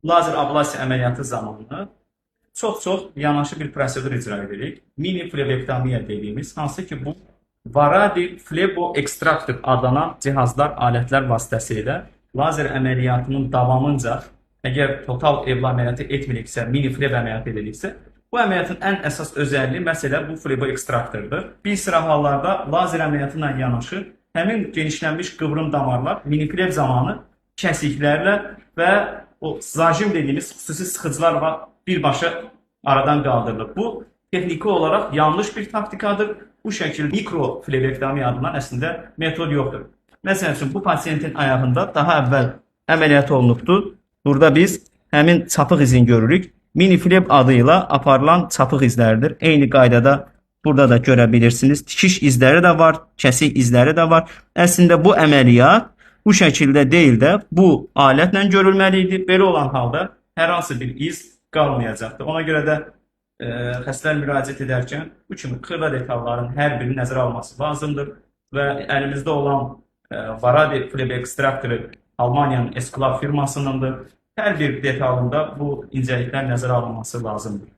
Lazer ablasiya əməliyyatı zamanı çox yanaşı bir prosedur icra edirik. Mini flebektomiya dediğimiz, hansı ki bu varadi flebo ekstraktor adlanan cihazlar, alətlər vasitəsilə lazer əməliyyatının davamınca əgər total evlə əməliyyatı etmiriksə, mini fleb əməliyyatı ediriksə, bu əməliyyatın ən əsas özəlliyi məsələ bu flebo ekstraktordur. Bir sıra hallarda lazer əməliyyatı ilə yanaşı həmin genişlənmiş qıvrım damarlar mini fleb zamanı kəsiklərlə və o zajim dediğimiz xüsusi sıxıcılarla birbaşa aradan kaldırılır. Bu texniki olarak yanlış bir taktikadır. Bu şekilde mikro flebektomi adlanan əslində metod yoxdur. Məsələn üçün bu pasiyentin ayağında daha əvvəl əməliyyat olunubdu. Burada biz həmin çapıq izini görürük. Mini fleb adıyla aparılan çapıq izləridir. Eyni qaydada burada da görə bilirsiniz. Tikiş izləri də var, kəsik izləri də var. Əslində bu əməliyyat bu şəkildə deyil də bu alətlə görülməli idi. Belə olan halda hər hansı bir iz qalmayacaqdır. Ona görə də xəstələr müraciət edərkən bu kimi xırda detalların hər birini nəzərə alması lazımdır və əlimizdə olan Varadi fleb ekstraktoru Almaniyanın Esclave firmasınındır. Hər bir detalında bu incəliklər nəzərə alınması lazımdır.